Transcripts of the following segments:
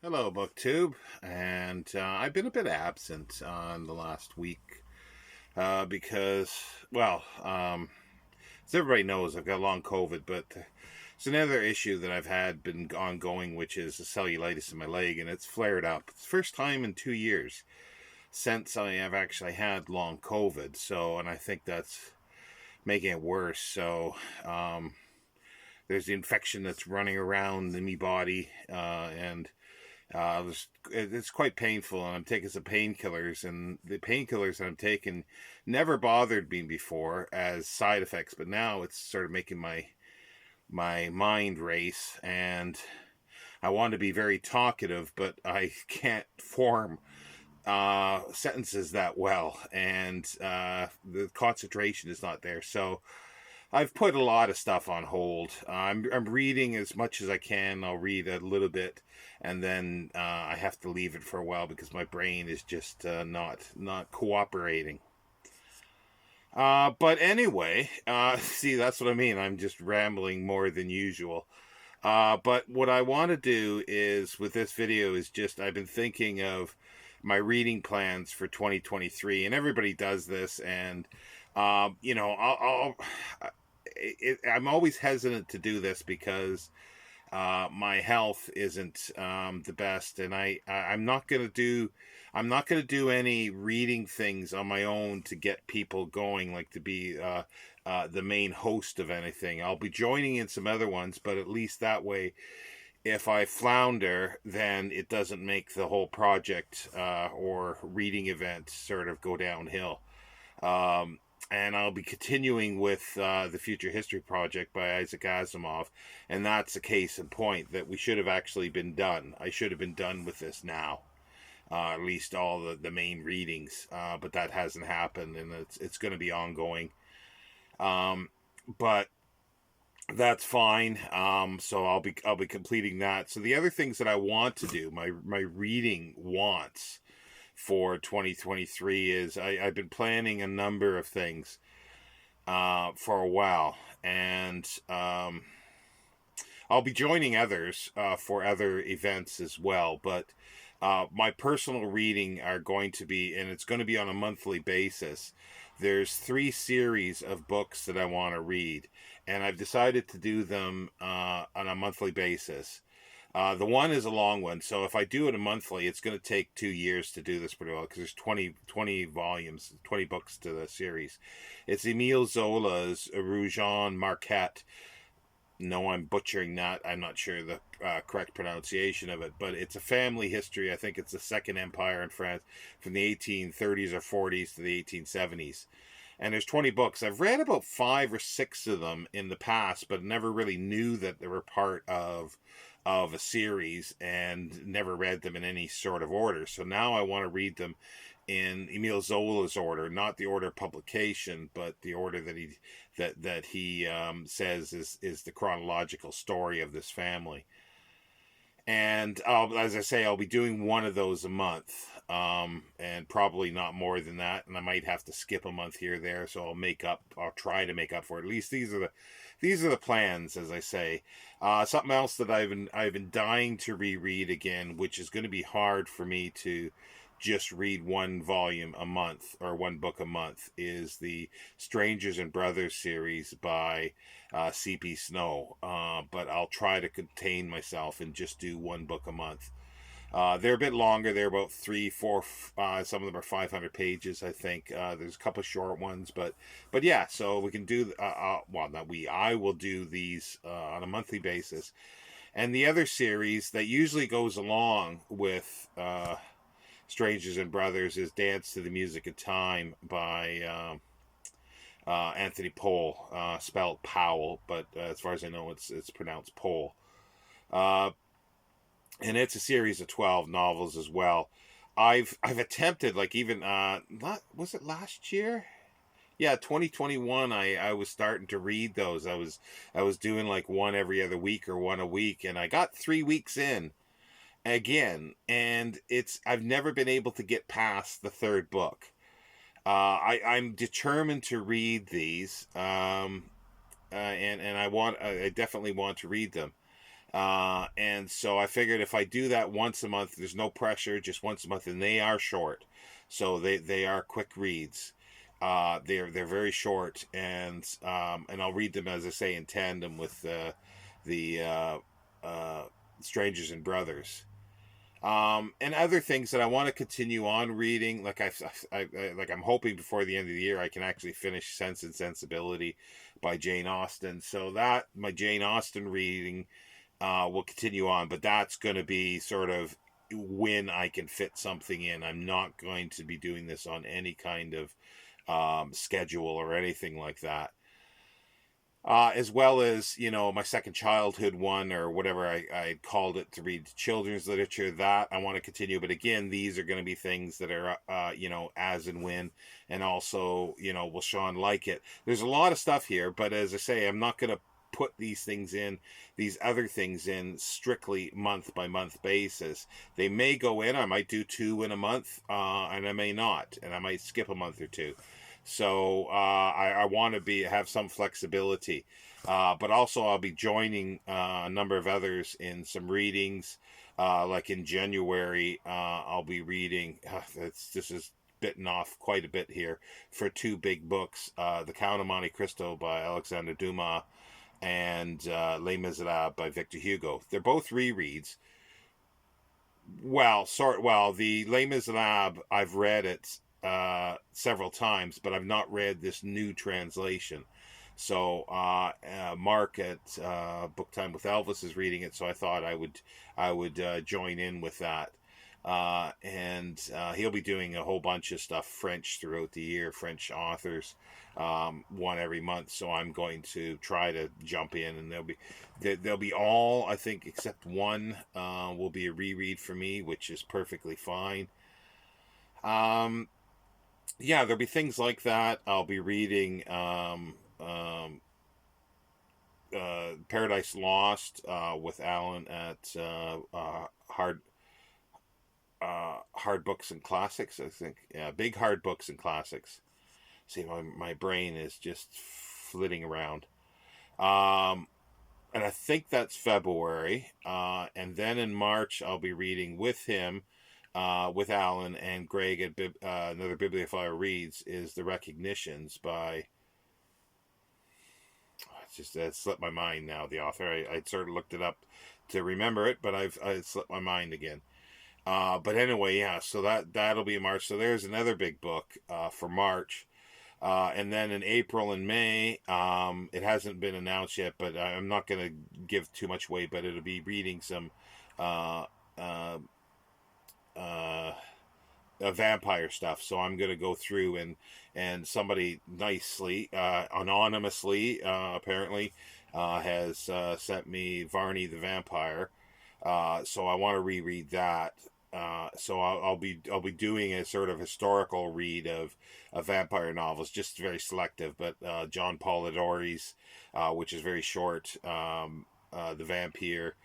Hello, BookTube, and I've been a bit absent on the last week because, as everybody knows, I've got long COVID, but it's another issue that I've had been ongoing, which is a cellulitis in my leg, and it's flared up. It's the first time in 2 years since I have actually had long COVID, and I think that's making it worse. There's the infection that's running around in my body, and it's quite painful, and I'm taking some painkillers, and the painkillers that I'm taking never bothered me before as side effects, but now it's sort of making my mind race, and I want to be very talkative, but I can't form sentences that well, and the concentration is not there. So I've put a lot of stuff on hold. I'm reading as much as I can. I'll read a little bit, and then I have to leave it for a while because my brain is just not cooperating. But anyway, see, that's what I mean. I'm just rambling more than usual. But what I want to do is with this video is just I've been thinking of my reading plans for 2023, and everybody does this, and I'm always hesitant to do this because my health isn't the best, and I'm not gonna do any reading things on my own to get people going, like to be the main host of anything. I'll be joining in some other ones, but at least that way, if I flounder, then it doesn't make the whole project or reading event sort of go downhill. Um, and I'll be continuing with the Future History Project by Isaac Asimov, and that's a case in point that we should have actually been done. I should have been done with this now, at least all the main readings, but that hasn't happened, and it's going to be ongoing. But that's fine. So I'll be completing that. So the other things that I want to do, my reading wants for 2023 is I've been planning a number of things for a while, and I'll be joining others for other events as well. But my personal reading are going to be, and it's going to be on a monthly basis. There's 3 series of books that I want to read, and I've decided to do them on a monthly basis. The one is a long one, so if I do it a monthly, it's going to take 2 years to do this pretty well, because there's 20 volumes, 20 books to the series. It's Emile Zola's Rougon Marquette. No, I'm butchering that. I'm not sure the correct pronunciation of it, but it's a family history. I think it's the Second Empire in France from the 1830s or 40s to the 1870s. And there's 20 books. I've read about 5 or 6 of them in the past, but never really knew that they were part of a series, and never read them in any sort of order. So now I want to read them in Emile Zola's order, not the order of publication, but the order that he says is the chronological story of this family. And as I say, I'll be doing one of those a month, and probably not more than that. And I might have to skip a month here or there, so I'll try to make up for it. At least these are the plans, as I say. Something else that I've been dying to reread again, which is going to be hard for me to just read one volume a month or one book a month, is the Strangers and Brothers series by C.P. Snow. But I'll try to contain myself and just do one book a month. They're a bit longer. They're about 3, 4, some of them are 500 pages, I think. There's a couple short ones, but yeah, so we can do, I will do these on a monthly basis. And the other series that usually goes along with Strangers and Brothers is Dance to the Music of Time by Anthony Powell, spelled Powell, but as far as I know, it's pronounced Powell. And it's a series of 12 novels as well. I've attempted, like, even was it last year? Yeah, 2021. I was starting to read those. I was doing like one every other week or one a week, and I got 3 weeks in again, and I've never been able to get past the third book. I'm determined to read these, and I definitely want to read them. And And so I figured if I do that once a month, there's no pressure, just once a month, and they are short, so they are quick reads. They're very short, and I'll read them, as I say, in tandem with the uh, Strangers and Brothers. And other things that I want to continue on reading, like like I'm hoping before the end of the year I can actually finish Sense and Sensibility by Jane Austen. So that my Jane Austen reading will continue on, but that's going to be sort of when I can fit something in. I'm not going to be doing this on any kind of schedule or anything like that. As well as, my second childhood one, or whatever I called it, to read children's literature, that I want to continue. But again, these are going to be things that are, as and when, and also, will Shawn like it? There's a lot of stuff here, but as I say, I'm not going to put these other things in strictly month by month basis. They may go in, I might do 2 in a month, and I may not, and I might skip a month or two. So I want to have some flexibility, but also I'll be joining a number of others in some readings. Like in January, I'll be reading. This is bitten off quite a bit here for 2 big books: The Count of Monte Cristo by Alexandre Dumas and Les Miserables by Victor Hugo. They're both rereads. Well, the Les Miserables, I've read it several times, but I've not read this new translation. So Mark at Book Time with Elvis is reading it, so I thought I would join in with that. And he'll be doing a whole bunch of stuff French throughout the year, French authors, one every month. So I'm going to try to jump in, and they'll be all, I think, except one will be a reread for me, which is perfectly fine. Yeah, there'll be things like that. I'll be reading Paradise Lost with Alan at Hard Books and Classics, I think. Yeah, Big Hard Books and Classics. See, my brain is just flitting around. And I think that's February. And then in March, I'll be reading with him, with Alan and Greg at another Bibliophile Reads, is The Recognitions by... It slipped my mind now, the author. I sort of looked it up to remember it, but it slipped my mind again. But anyway, yeah, so that'll be in March. So there's another big book for March. And then in April and May, it hasn't been announced yet, but I'm not going to give too much away, but it'll be reading some vampire stuff. So I'm going to go through, and somebody nicely, anonymously, apparently, has sent me Varney the Vampire. So I want to reread that. So I'll be doing a sort of historical read of vampire novels, just very selective, but John Polidori's, which is very short, The Vampire,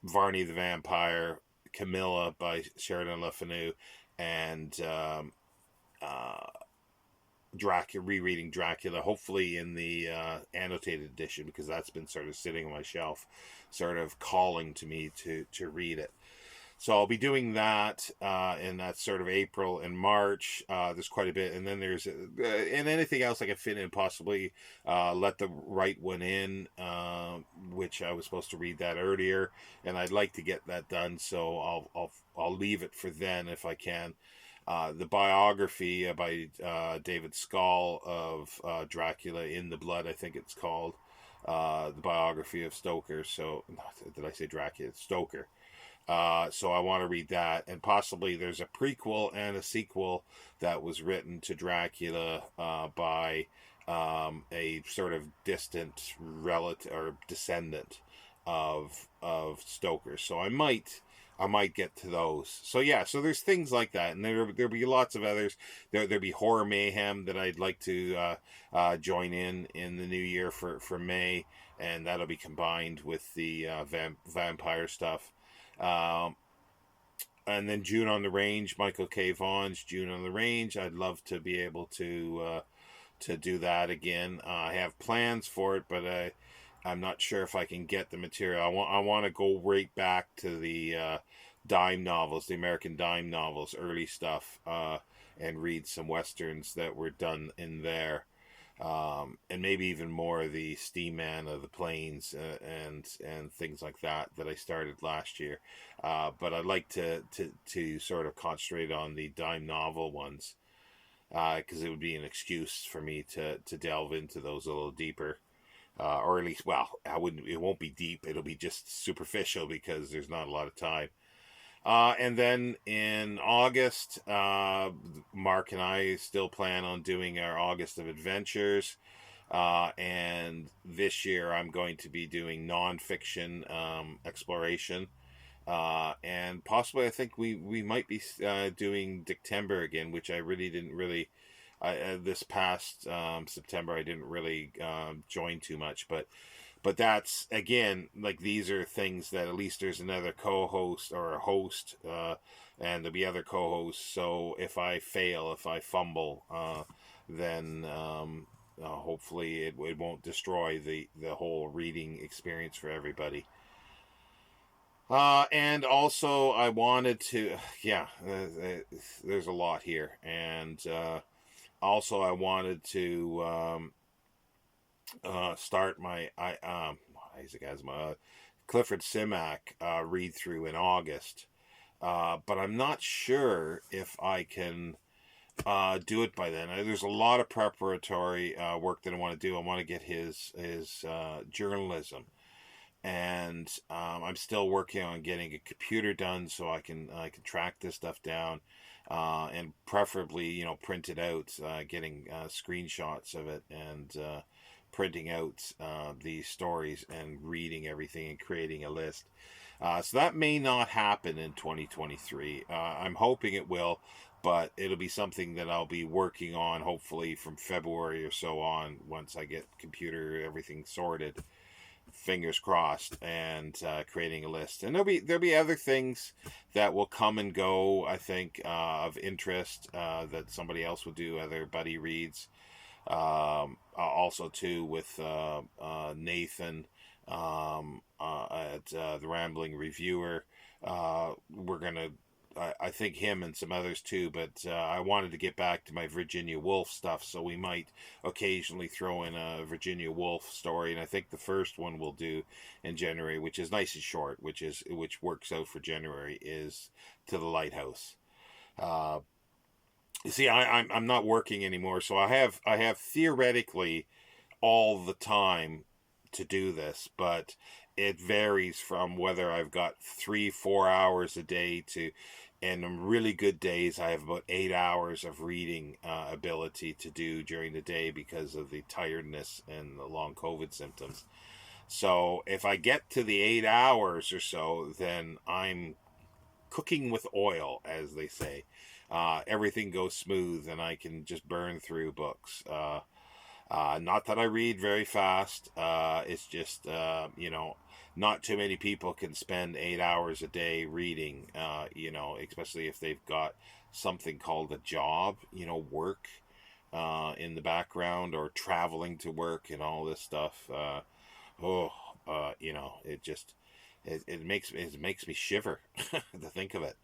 Varney the Vampire, Camilla by Sheridan Le Fanu, and rereading Dracula, hopefully in the annotated edition, because that's been sort of sitting on my shelf, sort of calling to me to read it. So I'll be doing that in that sort of April and March. There's quite a bit, and then there's and anything else I can fit in, possibly Let the Right One In, which I was supposed to read that earlier, and I'd like to get that done. So I'll leave it for then if I can. The biography by David Skal of Dracula in the Blood, I think it's called, the biography of Stoker. So did I say Dracula? It's Stoker. So I want to read that, and possibly there's a prequel and a sequel that was written to Dracula by a sort of distant relative or descendant of Stoker. So I might get to those. So yeah, so there's things like that, and there'll be lots of others. There'll be Horror Mayhem that I'd like to join in the new year for May, and that'll be combined with the vampire stuff. And then June on the Range, Michael K. Vaughan's June on the Range. I'd love to be able to do that again. I have plans for it, but I'm not sure if I can get the material. I want to go right back to the dime novels, the American dime novels, early stuff, and read some westerns that were done in there, and maybe even more of the Steam Man of the Plains, and things like that I started last year. But I'd like to sort of concentrate on the dime novel ones, because it would be an excuse for me to delve into those a little deeper. Or at least, well, I wouldn't. It won't be deep. It'll be just superficial because there's not a lot of time. And then in August, Mark and I still plan on doing our August of Adventures. And this year I'm going to be doing nonfiction exploration. And possibly I think we might be doing Dictember again, which I really didn't really. This past September, I didn't really join too much, but that's, again, like, these are things that at least there's another co-host or a host, and there'll be other co-hosts. So if I fail, if I fumble, then hopefully it won't destroy the whole reading experience for everybody. And also I wanted to, yeah, there's a lot here, and also I wanted to start my Isaac Asimov, Clifford Simak read through in August, but I'm not sure if I can do it by then. There's a lot of preparatory work that I want to do. I want to get his journalism, and I'm still working on getting a computer done so I can track this stuff down, and preferably, print it out, getting screenshots of it, and printing out these stories and reading everything and creating a list. So that may not happen in 2023. I'm hoping it will, but it'll be something that I'll be working on hopefully from February or so on, once I get computer everything sorted. Fingers crossed, and creating a list. And there'll be other things that will come and go, I think, of interest, that somebody else will do, other buddy reads. Also too, with Nathan, at the Rambling Reviewer. We're gonna, I think, him and some others too, but I wanted to get back to my Virginia Woolf stuff, so we might occasionally throw in a Virginia Woolf story, and I think the first one we'll do in January, which is nice and short, which works out for January, is To the Lighthouse. You see, I'm not working anymore, so I have theoretically all the time to do this, but it varies from whether I've got 3-4 hours a day to, and on really good days I have about 8 hours of reading ability to do during the day because of the tiredness and the long COVID symptoms. So if I get to the 8 hours or so, then I'm cooking with oil, as they say. Everything goes smooth, and I can just burn through books. Not that I read very fast. It's just, not too many people can spend 8 hours a day reading, especially if they've got something called a job, work in the background, or traveling to work and all this stuff. It just, it makes me shiver to think of it.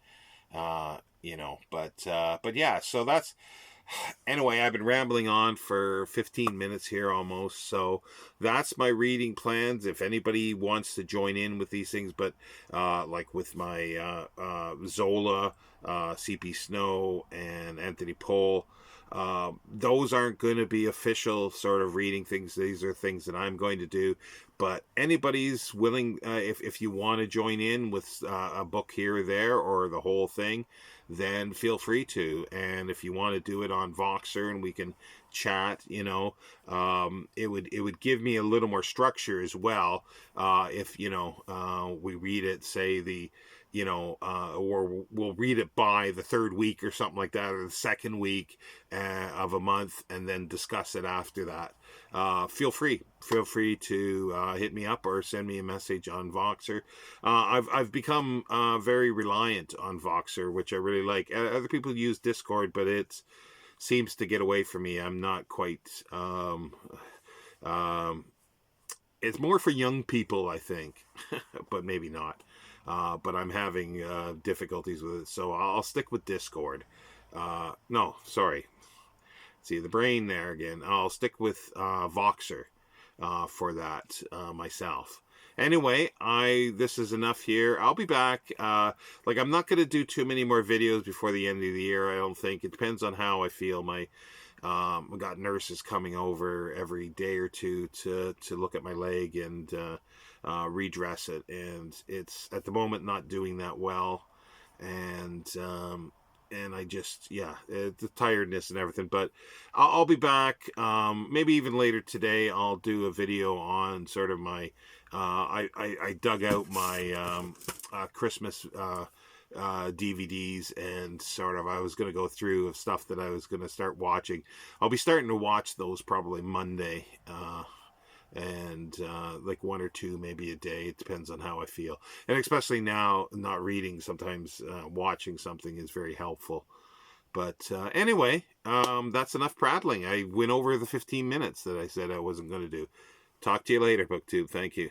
But yeah, so that's, anyway, I've been rambling on for 15 minutes here almost, so that's my reading plans. If anybody wants to join in with these things, but like with my Zola, C.P. Snow, and Anthony Pohl, those aren't going to be official sort of reading things. These are things that I'm going to do, but anybody's willing, if you want to join in with a book here or there, or the whole thing, then feel free to. And if you want to do it on Voxer and we can chat, it would give me a little more structure as well, if we read it, say, or we'll read it by the third week or something like that, or the second week of a month, and then discuss it after that. Feel free to hit me up or send me a message on Voxer. I've become very reliant on Voxer, which I really like. Other people use Discord, but it seems to get away from me. I'm not quite it's more for young people, I think, but maybe not. But I'm having difficulties with it, so I'll stick with Discord. No, sorry. See the brain there again. I'll stick with Voxer for that myself. Anyway, this is enough here. I'll be back. Like, I'm not going to do too many more videos before the end of the year, I don't think. It depends on how I feel. I got nurses coming over every day or two to look at my leg and redress it. And it's, at the moment, not doing that well. And I just, the tiredness and everything. But I'll be back. Maybe even later today, I'll do a video on sort of my. I dug out my Christmas DVDs, and sort of I was going to go through of stuff that I was going to start watching. I'll be starting to watch those probably Monday. And like one or two maybe a day. It depends on how I feel, and especially now not reading, sometimes watching something is very helpful. But anyway, that's enough prattling. I went over the 15 minutes that I said I wasn't going to do. Talk to you later, BookTube. Thank you.